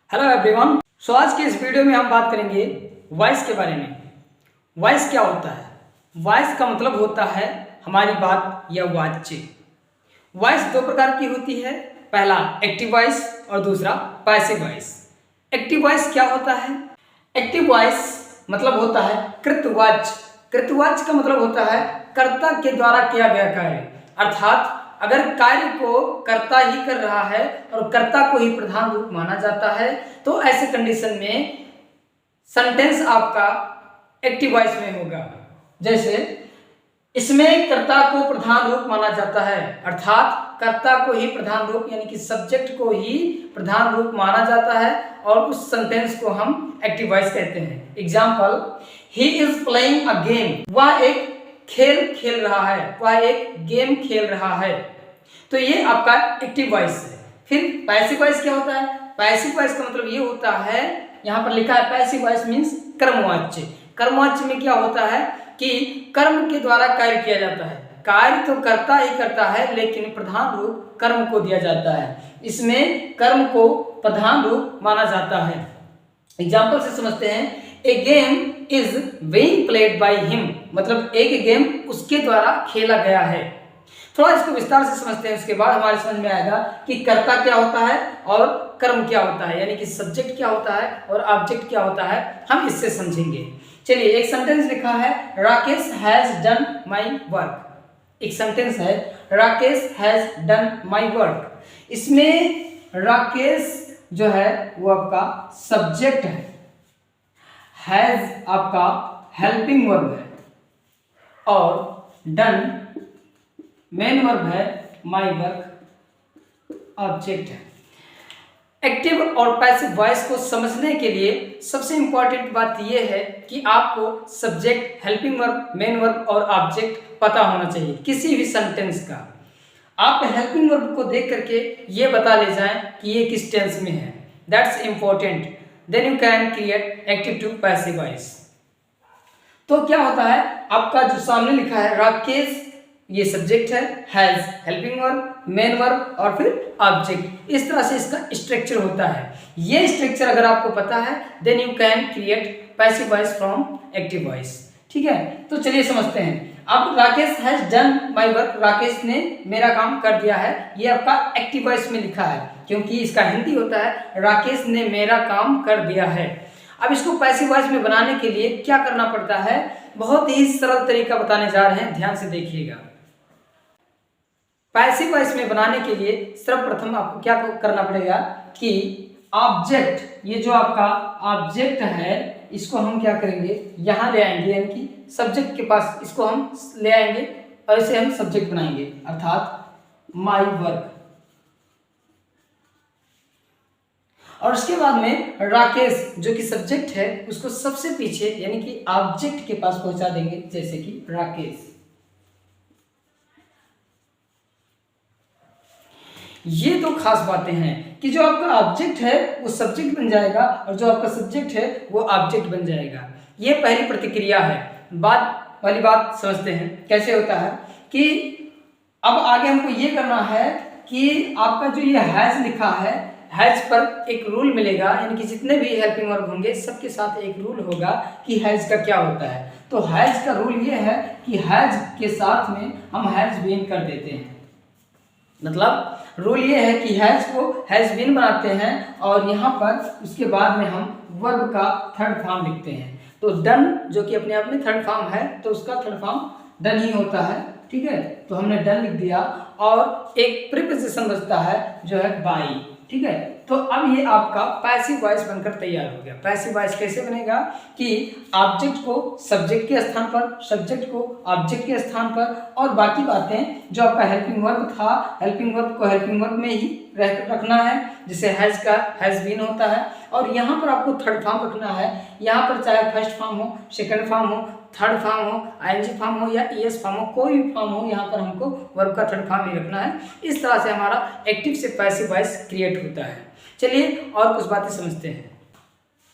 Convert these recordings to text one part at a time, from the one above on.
Hello everyone. सो आज के इस वीडियो में हम बात करेंगे वॉइस के बारे में। वॉइस क्या होता है? वॉइस का मतलब होता है हमारी बात या बातचीत। वॉइस दो प्रकार की होती है, पहला एक्टिव वॉइस और दूसरा पैसिव वॉइस। एक्टिव वॉइस क्या होता है? एक्टिव वॉइस मतलब होता है कृतवाच्य। कृतवाच्य का मतलब होता है कर्ता के द्वारा किया गया कार्य, अर्थात अगर कार्य को कर्ता ही कर रहा है और कर्ता को ही प्रधान रूप माना जाता है तो ऐसे कंडीशन में सेंटेंस आपका एक्टिव वॉइस में होगा। जैसे इसमें कर्ता को प्रधान रूप माना जाता है, अर्थात कर्ता को ही प्रधान रूप यानी कि सब्जेक्ट को ही प्रधान रूप माना जाता है और उस सेंटेंस को हम एक्टिव वॉइस कहते हैं। Example, he is playing a game, वह एक खेल खेल रहा है, वह एक गेम खेल रहा है। तो ये आपका एक्टिव वॉइस है। फिर पैसिव वॉइस क्या होता है? पैसिव वॉइस का मतलब ये होता है, यहाँ पर लिखा है पैसिव वॉइस मीन्स कर्मवाच्य। कर्मवाच्य में क्या होता है कि कर्म के द्वारा कार्य किया जाता है। कार्य तो करता ही करता है लेकिन प्रधान रूप कर्म को दिया जाता है, इसमें कर्म को प्रधान रूप माना जाता है। एग्जाम्पल से समझते हैं, a game is being played by him, मतलब एक गेम उसके द्वारा खेला गया है। थोड़ा इसको विस्तार से समझते हैं, उसके बाद हमारे समझ में आएगा कि कर्ता क्या होता है और कर्म क्या होता है, यानी कि सब्जेक्ट क्या होता है और ऑब्जेक्ट क्या होता है, हम इससे समझेंगे। चलिए, एक सेंटेंस लिखा है Rakesh has done my work. एक सेंटेंस है Rakesh has done my work. इसमें राकेश जो है वो आपका सब्जेक्ट हैज आपका हेल्पिंग वर्ब है और डन मेन वर्ब है, माई वर्क ऑब्जेक्ट है। एक्टिव और पैसिव वॉइस को समझने के लिए सबसे इंपॉर्टेंट बात यह है कि आपको subject, helping verb, main verb और ऑब्जेक्ट पता होना चाहिए किसी भी सेंटेंस का। आप हेल्पिंग वर्ब को देख करके ये बता ले जाएं कि ये किस टेंस में है, that's important, then you can create active to passive voice. तो क्या होता है, आपका जो सामने लिखा है राकेश, ये सब्जेक्ट है, has helping verb, main verb और फिर ऑब्जेक्ट। इस तरह से इसका स्ट्रक्चर होता है। ये स्ट्रक्चर अगर आपको पता है then you can create passive voice from active voice. ठीक है, तो चलिए समझते हैं। अब Rakesh has done my work, Rakesh ने मेरा काम कर दिया है, ये आपका एक्टिव वॉइस में लिखा है क्योंकि इसका हिंदी होता है राकेश ने मेरा काम कर दिया है। अब इसको पैसिव वॉइस में बनाने के लिए क्या करना पड़ता है, बहुत ही सरल तरीका बताने जा रहे हैं, ध्यान से देखिएगा। पैसिव वॉइस में बनाने के लिए सर्वप्रथम आपको क्या करना पड़ेगा कि ऑब्जेक्ट, ये जो आपका ऑब्जेक्ट है इसको हम क्या करेंगे, यहां ले आएंगे, यानी कि सब्जेक्ट के पास इसको हम ले आएंगे और इसे हम सब्जेक्ट बनाएंगे, अर्थात माई वर्क। और उसके बाद में राकेश जो कि सब्जेक्ट है उसको सबसे पीछे यानी कि ऑब्जेक्ट के पास पहुंचा देंगे, जैसे कि राकेश। ये दो खास बातें हैं कि जो आपका ऑब्जेक्ट है वो सब्जेक्ट बन जाएगा और जो आपका सब्जेक्ट है वो ऑब्जेक्ट बन जाएगा। ये पहली प्रतिक्रिया है। बात वाली बात समझते हैं कैसे होता है कि अब आगे हमको ये करना है कि आपका जो ये हैज लिखा है, हैज पर एक रूल मिलेगा, यानी कि जितने भी हेल्पिंग वर्ब होंगे सबके साथ एक रूल होगा कि हैज का क्या होता है। तो हैज का रूल ये है कि हैज के साथ में हम हैज बीन कर देते हैं। मतलब रूल ये है कि हैज को हैज बीन बनाते हैं और यहाँ पर उसके बाद में हम वर्ब का थर्ड फॉर्म लिखते हैं। तो डन जो कि अपने आप में थर्ड फॉर्म है तो उसका थर्ड फॉर्म डन ही होता है। ठीक है, तो हमने डन लिख दिया और एक प्रीपोजिशन बचता है जो है बाई। ठीक है, तो अब ये आपका पैसिव वॉइस बनकर तैयार हो गया। पैसिव वॉइस कैसे बनेगा कि ऑब्जेक्ट को सब्जेक्ट के स्थान पर, सब्जेक्ट को ऑब्जेक्ट के स्थान पर और बाकी बातें जो आपका हेल्पिंग वर्ब था, हेल्पिंग वर्ब को हेल्पिंग वर्ब में ही रखना है, जैसे हैज का हैज बीन होता है और यहाँ पर आपको थर्ड फॉर्म रखना है। यहाँ पर चाहे फर्स्ट फॉर्म हो, सेकंड फॉर्म हो, थर्ड फॉर्म हो, आईएनजी फॉर्म हो या ईएस फॉर्म हो, कोई भी फॉर्म हो, यहाँ पर हमको वर्ब का थर्ड फॉर्म ही रखना है। इस तरह से हमारा एक्टिव से पैसिव वॉइस क्रिएट होता है। चलिए और कुछ बातें समझते हैं।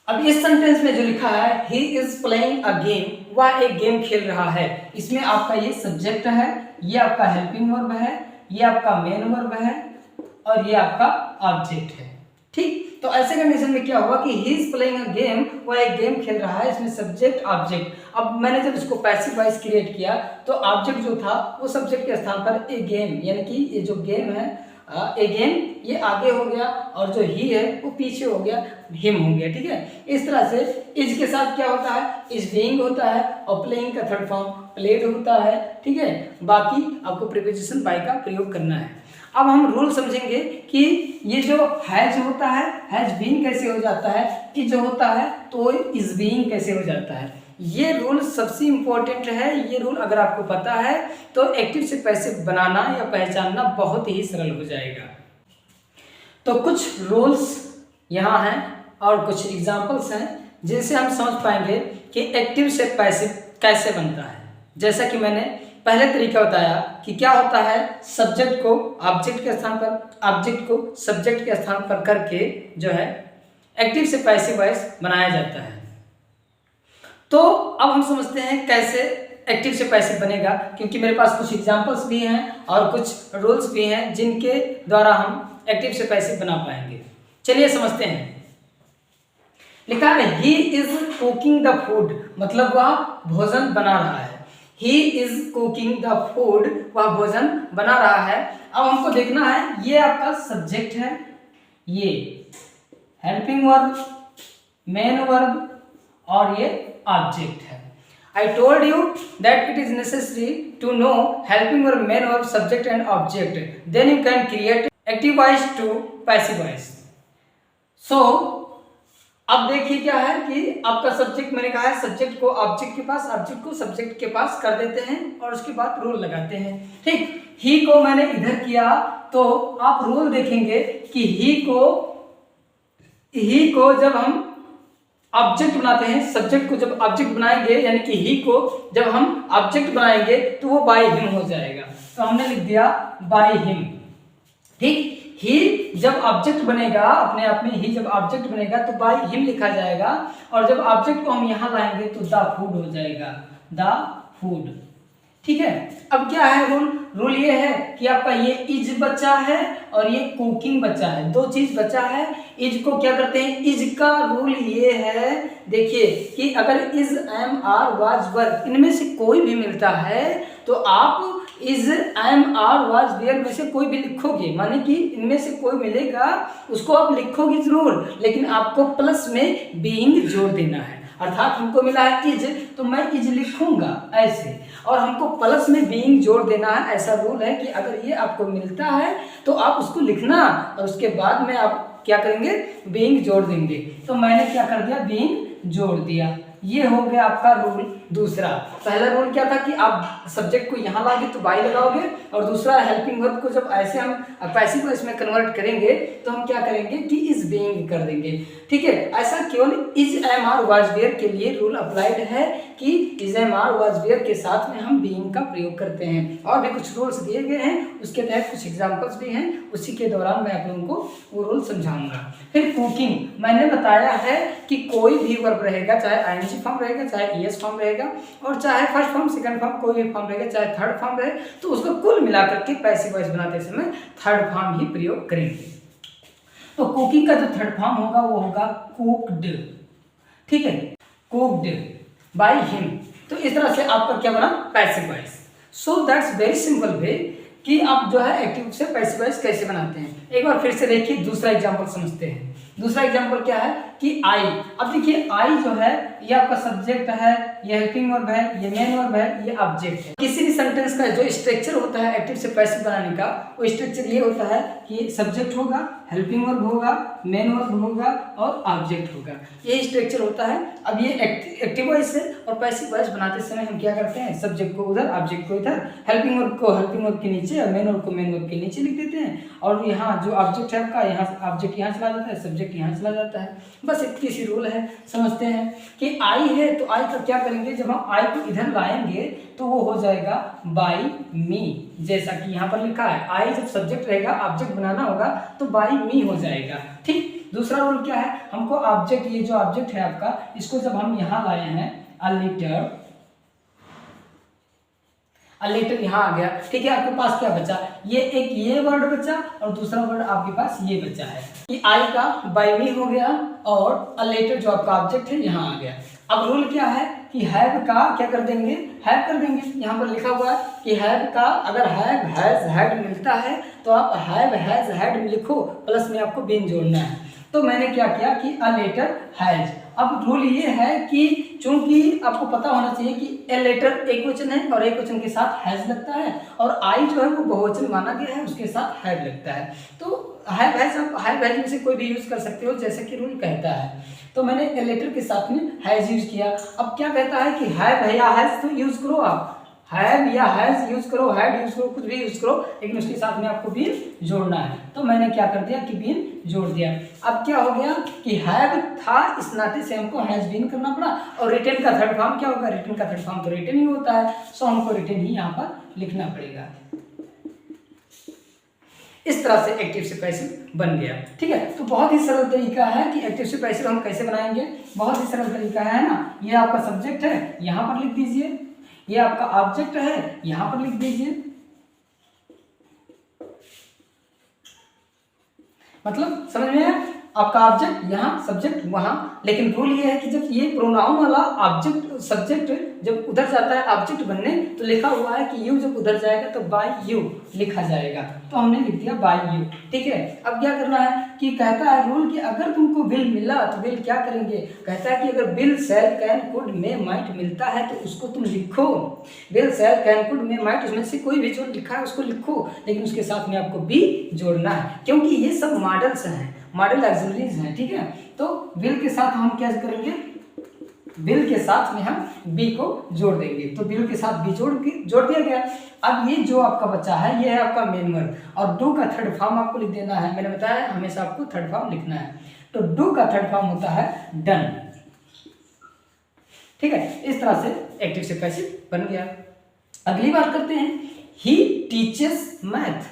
अब इस सेंटेंस में जो लिखा है he is playing a game, वह एक गेम खेल रहा है, इसमें आपका ये सब्जेक्ट है, ये आपका हेल्पिंग वर्ब है, ये आपका मेन वर्ब है और ये आपका ऑब्जेक्ट है। ठीक। तो ऐसे कंडीशन में क्या हुआ कि he is playing a game, वह एक गेम खेल रहा है, इसमें सब्जेक्ट ऑब्जेक्ट। अब मैंने जब इसको पैसिव वॉइस क्रिएट किया तो ऑब्जेक्ट जो था वो सब्जेक्ट के स्थान पर ए गेम, यानी कि ये जो गेम है ए गेम, ये आगे हो गया और जो ही है वो पीछे हो गया, हिम हो गया। ठीक है, इस तरह से इज के साथ क्या होता है, इज बीइंग होता है और प्लेइंग का थर्ड फॉर्म प्लेड होता है। ठीक है, बाकी आपको प्रीपोजिशन बाय का प्रयोग करना है। अब हम रूल समझेंगे कि ये जो हैज होता है, हैज बीन कैसे हो जाता है, इज होता है तो इज बीइंग कैसे हो जाता है। ये रूल सबसे इम्पोर्टेंट है। ये रूल अगर आपको पता है तो एक्टिव से पैसिव बनाना या पहचानना बहुत ही सरल हो जाएगा। तो कुछ रूल्स यहाँ हैं और कुछ एग्जाम्पल्स हैं जिनसे हम समझ पाएंगे कि एक्टिव से पैसिव कैसे बनता है। जैसा कि मैंने पहले तरीका बताया कि क्या होता है, सब्जेक्ट को ऑब्जेक्ट के स्थान पर, ऑब्जेक्ट को सब्जेक्ट के स्थान पर करके जो है एक्टिव से पैसिव वॉइस बनाया जाता है। तो अब हम समझते हैं कैसे एक्टिव से पैसिव बनेगा, क्योंकि मेरे पास कुछ एग्जांपल्स भी हैं और कुछ रूल्स भी हैं जिनके द्वारा हम एक्टिव से पैसिव बना पाएंगे। चलिए समझते हैं। लिखा है he is cooking the food, मतलब वह भोजन बना रहा है। He is cooking the food, वह भोजन बना रहा है। अब हमको देखना है, ये आपका सब्जेक्ट है, ये हेल्पिंग वर्ब, मेन वर्ब और ये ऑब्जेक्ट है। I told you that it is necessary to know helping verb, main verb, subject and object. Then you can create active voice to passive voice. So अब देखिए क्या है कि आपका subject, मैंने कहा है सब्जेक्ट को ऑब्जेक्ट के पास, ऑब्जेक्ट को सब्जेक्ट के पास कर देते हैं और उसके बाद रूल लगाते हैं। ठीक, ही को मैंने इधर किया तो आप रूल देखेंगे कि ही को जब हम ऑब्जेक्ट बनाते हैं, सब्जेक्ट को जब ऑब्जेक्ट बनाएंगे, यानी कि ही को जब हम ऑब्जेक्ट बनाएंगे तो वो बाय हिम हो जाएगा। तो हमने लिख दिया बाय हिम। ठीक, ही जब ऑब्जेक्ट बनेगा, अपने आप में ही जब ऑब्जेक्ट बनेगा तो बाय हिम लिखा जाएगा, और जब ऑब्जेक्ट को हम यहाँ लाएंगे तो द फूड हो जाएगा, द फूड। ठीक है, अब क्या है रूल? रूल ये है कि आपका ये इज बचा है और ये कुकिंग बचा है, दो चीज बचा है। इज को क्या करते हैं, इज का रूल ये है, देखिए कि अगर is, am, are, was, were इनमें से कोई भी मिलता है तो आप is, am, are, was, were में से कोई भी लिखोगे, माने कि इनमें से कोई मिलेगा उसको आप लिखोगे जरूर, लेकिन आपको प्लस में बीइंग जोड़ देना है। अर्थात हमको मिला है इज तो मैं इज लिखूंगा ऐसे, और हमको प्लस में बीइंग जोड़ देना है। ऐसा रूल है कि अगर ये आपको मिलता है तो आप उसको लिखना और उसके बाद में आप क्या करेंगे, बीइंग जोड़ देंगे। तो मैंने क्या कर दिया, बीइंग जोड़ दिया। ये हो गया आपका रूल दूसरा। पहला रूल क्या था कि आप सब्जेक्ट को यहाँ लाओगे तो बाय लगाओगे, और दूसरा हेल्पिंग वर्ब को जब ऐसे हम पैसिव वॉइस में कन्वर्ट करेंगे तो हम क्या करेंगे कि इज बीइंग कर देंगे। ठीक है, ऐसा केवल is, am, are, was, were के लिए रूल अप्लाइड है कि is, am, are, was, were के साथ में हम बीइंग का प्रयोग करते हैं। और भी कुछ रूल्स दिए गए हैं, उसके तहत कुछ एग्जाम्पल्स भी हैं, उसी के दौरान मैं आप लोगों को वो रूल समझाऊंगा। फिर कुकिंग, मैंने बताया है कि कोई भी वर्ब रहेगा, चाहे आईएनजी फॉर्म रहेगा, चाहे ईएस फॉर्म रहेगा, और चाहे फर्स्ट फॉर्म, सेकंड फॉर्म, कोई भी फॉर्म रहेगा, चाहे थर्ड फॉर्म रहे, तो उसको कुल मिलाकर के पैसिव वॉइस बनाते समय थर्ड फॉर्म ही प्रयोग करेंगे। तो कुकिंग का जो थर्ड फॉर्म होगा वो होगा कुक्ड। ठीक है, कुक्ड बाय हिम। तो इस तरह से आपका क्या बना, passive voice. So that's very simple way कि आप जो है एक्टिव से पैसिव वॉइस कैसे बनाते हैं। एक बार फिर से देखिए, दूसरा एग्जांपल समझते हैं। दूसरा एग्जांपल क्या है कि आई। अब देखिए आई जो है ये आपका सब्जेक्ट है, ये हेल्पिंग वर्ब है, ये मेन वर्ब है, ये ऑब्जेक्ट है। किसी भी सेंटेंस का जो स्ट्रक्चर होता है एक्टिव से पैसिव बनाने का, वो स्ट्रक्चर ये होता है कि सब्जेक्ट होगा, हेल्पिंग वर्ब होगा, मेन वर्ब होगा और ऑब्जेक्ट होगा, ये स्ट्रक्चर होता है। अब ये एक्टिव वॉइस है और पैसिव वॉइस बनाते समय हम क्या करते हैं, सब्जेक्ट को उधर, ऑब्जेक्ट को इधर, हेल्पिंग वर्ब को हेल्पिंग वर्ब के नीचे और मेन वर्ब को मेन वर्ब के नीचे लिख देते हैं, और यहाँ जो ऑब्जेक्ट है आपका, यहाँ ऑब्जेक्ट यहाँ चला जाता है, सब्जेक्ट यहाँ चला जाता है। बस इतनी सी रूल है। समझते हैं कि आई है तो आई का क्या करेंगे, जब हम आई को इधर लाएंगे तो वो हो जाएगा बाय मी, जैसा कि यहाँ पर लिखा है। आई जब सब्जेक्ट रहेगा, ऑब्जेक्ट बनाना होगा तो बाय मी हो जाएगा। ठीक, दूसरा रूल क्या है, हमको ऑब्जेक्ट, ये जो ऑब्जेक्ट है आपका, इसको जब हम यहाँ लाए हैं, अ अ लेटर यहाँ आ गया, ठीक है। आपके पास क्या बचा, ये वर्ड बचा और दूसरा वर्ड आपके पास ये बचा है कि आई का बाय मी हो गया और अ लेटर जो आपका ऑब्जेक्ट है यहाँ आ गया। अब रूल क्या है कि हैव का क्या कर देंगे, हैव कर देंगे। यहाँ पर लिखा हुआ है कि हैव का अगर हैव हैज हैड मिलता है तो आप हैव हैज हैड लिखो, प्लस में आपको बीन जोड़ना है। तो मैंने क्या किया कि अ लेटर हैज। अब रूल ये है कि चूंकि आपको पता होना चाहिए कि ए लेटर एक वचन है और एक वचन के साथ हैज लगता है और आई जो है वो बहुवचन माना गया है, उसके साथ हैव लगता है। तो हैव हैज, आप हैव हैज में से कोई भी यूज कर सकते हो जैसे कि रूल कहता है। तो मैंने ए लेटर के साथ में हैज यूज किया। अब क्या कहता है कि हैव है या हैज, तो यूज करो आप हैव या हैज यूज करो, हैड यूज करो, कुछ भी यूज करो, लेकिन उसके साथ में आपको बीन जोड़ना है। तो मैंने क्या कर दिया कि बीन जोड़ दिया। अब क्या हो गया कि हैव था, इस नाते से हमको हैज बीन करना पड़ा। और रिटन का थर्ड फॉर्म क्या होगा, रिटन का थर्ड फॉर्म तो रिटन ही होता है, सो हमको रिटन ही यहाँ पर लिखना पड़ेगा। इस तरह से एक्टिव से पैसिव बन गया, ठीक है। तो बहुत ही सरल तरीका है कि एक्टिव से पैसिव हम कैसे बनाएंगे, बहुत ही सरल तरीका है ना। ये आपका सब्जेक्ट है, यहाँ पर लिख दीजिए, ये आपका ऑब्जेक्ट है, यहां पर लिख दीजिए। मतलब समझ में आया, आपका ऑब्जेक्ट यहाँ, सब्जेक्ट वहां। लेकिन रूल ये है कि जब ये प्रोनाउन वाला ऑब्जेक्ट सब्जेक्ट जब उधर जाता है ऑब्जेक्ट बनने, तो लिखा हुआ है कि यू जब उधर जाएगा तो बाय यू लिखा जाएगा, तो हमने लिख दिया बाय यू, ठीक है। अब क्या करना है कि कहता है रूल कि अगर तुमको विल मिला तो विल क्या करेंगे, कहता है कि अगर will shell can could may might मिलता है तो उसको तुम लिखो। Will shell can could may might, उसमें से कोई भी जो लिखा है उसको लिखो, लेकिन उसके साथ में आपको बी जोड़ना है, क्योंकि ये सब मॉडल्स हैं, मॉडल ऑक्सिलरीज हैं, ठीक है। तो विल के साथ हम क्या करेंगे, विल के साथ में हम बी को जोड़ देंगे। तो विल के साथ बी जोड़ दिया गया। अब ये जो आपका बच्चा है ये है आपका मेन वर्ब, और डू का थर्ड फॉर्म आपको लिख देना है। मैंने बताया हमेशा आपको थर्ड फॉर्म लिखना है। तो डू का थर्ड फॉर्म होता है डन, ठीक है। इस तरह से एक्टिव से पैसिव बन गया। अगली बात करते हैं, ही टीचेस मैथ,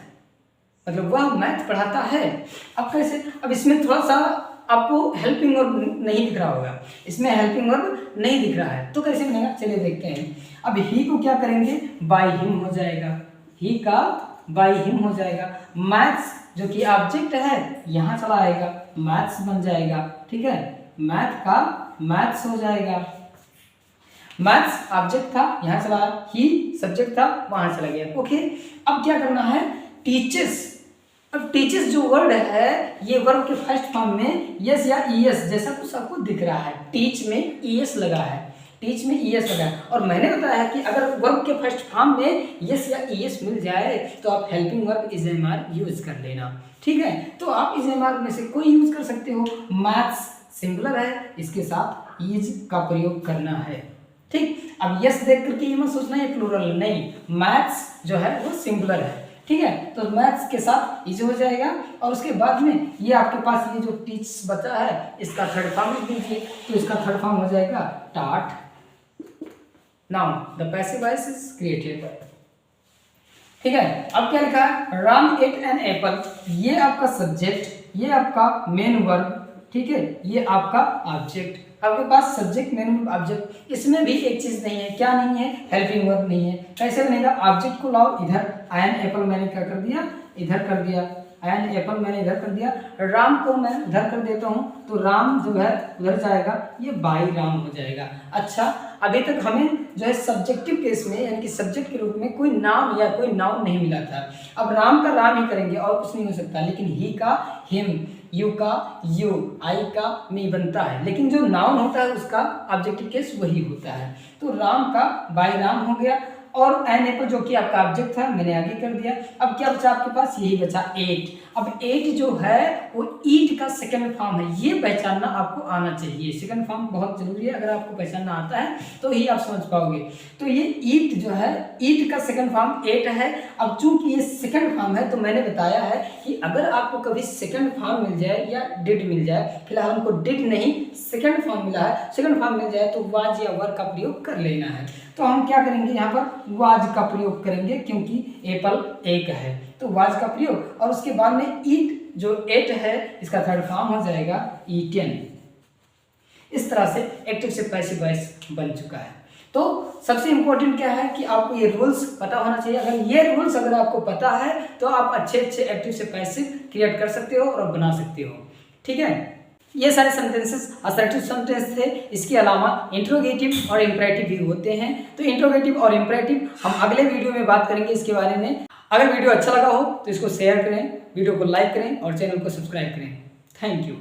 मतलब वह मैथ पढ़ाता है। अब कैसे, अब इसमें थोड़ा सा आपको हेल्पिंग वर्ब नहीं दिख रहा होगा, इसमें हेल्पिंग वर्ब नहीं दिख रहा है, तो कैसे बनेगा चलिए देखते हैं। अब ही को क्या करेंगे, बाय हिम हो जाएगा, ही का बाय हिम हो जाएगा। मैथ्स जो कि ऑब्जेक्ट है यहाँ चला आएगा, मैथ्स बन जाएगा, ठीक है। मैथ का मैथ्स हो जाएगा, मैथ्स ऑब्जेक्ट था यहाँ चला, ही सब्जेक्ट था वहां चला गया, ओके। अब क्या करना है, टीचर्स। अब टीचर्स जो वर्ड है ये वर्ब के फर्स्ट फॉर्म में यस या ईएस जैसा कुछ आपको दिख रहा है, टीच में ईएस लगा है, टीच में ईएस लगा है। और मैंने बताया कि अगर वर्ब के फर्स्ट फॉर्म में यस या ईएस मिल जाए तो आप helping verb is am are use कर लेना, ठीक है। तो आप इज एम आर में से कोई यूज कर सकते हो। मैथ्स सिंगुलर है, इसके साथ इज का प्रयोग करना है, ठीक। अब यस देख करके ये मत सोचना ये प्लूरल, नहीं, मैथ्स जो है वो सिंगुलर है, ठीक है। तो मैथ्स के साथ इज हो जाएगा। और उसके बाद में ये आपके पास ये जो टीच बचा है इसका थर्ड फॉर्म लिख दीजिए, तो इसका थर्ड फॉर्म हो जाएगा टाट। Now the passive voice is created, ठीक है। अब क्या लिखा है, राम एट एन एप्पल, ये आपका सब्जेक्ट, ये आपका मेन वर्ब, ठीक है, ये आपका ऑब्जेक्ट। आपके पास सब्जेक्ट मेन वर्ब ऑब्जेक्ट, इसमें भी एक चीज नहीं है, क्या नहीं है, हेल्पिंग वर्ब नहीं है। कैसे बनेगा, ऑब्जेक्ट को लाओ इधर, आयन एप्पल मैंने क्या कर दिया, इधर कर दिया, आयन एप्पल मैंने इधर कर दिया, राम को मैं उधर कर देता हूँ, तो राम जो है उधर जाएगा, ये बाई राम हो जाएगा। अच्छा, अभी तक हमें जो है सब्जेक्टिव केस में यानी कि सब्जेक्ट के रूप में कोई नाम या कोई नाउन नहीं मिला था। अब राम का राम ही करेंगे और कुछ नहीं हो सकता, लेकिन ही का हिम, यू का यू, आई का मी बनता है, लेकिन जो नाउन होता है उसका ऑब्जेक्टिव केस वही होता है। तो राम का बाई राम हो गया, और एन एप्पल जो कि आपका ऑब्जेक्ट था मैंने आगे कर दिया। अब क्या बचा आपके पास, यही बचा एट। अब एट जो है वो ईट का सेकंड फॉर्म है, ये पहचानना आपको आना चाहिए। सेकंड फॉर्म बहुत जरूरी है, अगर आपको पहचानना आता है तो ही आप समझ पाओगे। तो ये ईट जो है, ईट का सेकंड फॉर्म एट है। अब चूंकि ये सेकंड फॉर्म है तो मैंने बताया है कि अगर आपको कभी सेकंड फॉर्म मिल जाए या डिड मिल जाए, फिलहाल हमको डिड नहीं सेकंड फॉर्म मिला है, सेकंड फॉर्म मिल जाए तो वाज या वर का प्रयोग कर लेना है। तो हम क्या करेंगे, यहाँ पर वाज का प्रयोग करेंगे क्योंकि एप्पल एक है, तो वाज का प्रयोग। और उसके बाद में ईट जो एट है इसका थर्ड फॉर्म हो जाएगा ईटेन। इस तरह से एक्टिव से पैसिव वॉइस बन चुका है। तो सबसे इम्पोर्टेंट क्या है कि आपको ये रूल्स पता होना चाहिए। अगर आपको पता है तो आप अच्छे एक्टिव से पैसिव क्रिएट कर सकते हो और बना सकते हो। ठीक है, ये सारे सेंटेंसेस असर्टिव सेंटेंस थे। इसके अलावा इंट्रोगेटिव और इम्परेटिव भी होते हैं। तो इंट्रोगेटिव और इम्परेटिव हम अगले वीडियो में बात करेंगे इसके बारे में। अगर वीडियो अच्छा लगा हो तो इसको शेयर करें, वीडियो को लाइक करें और चैनल को सब्सक्राइब करें। Thank you.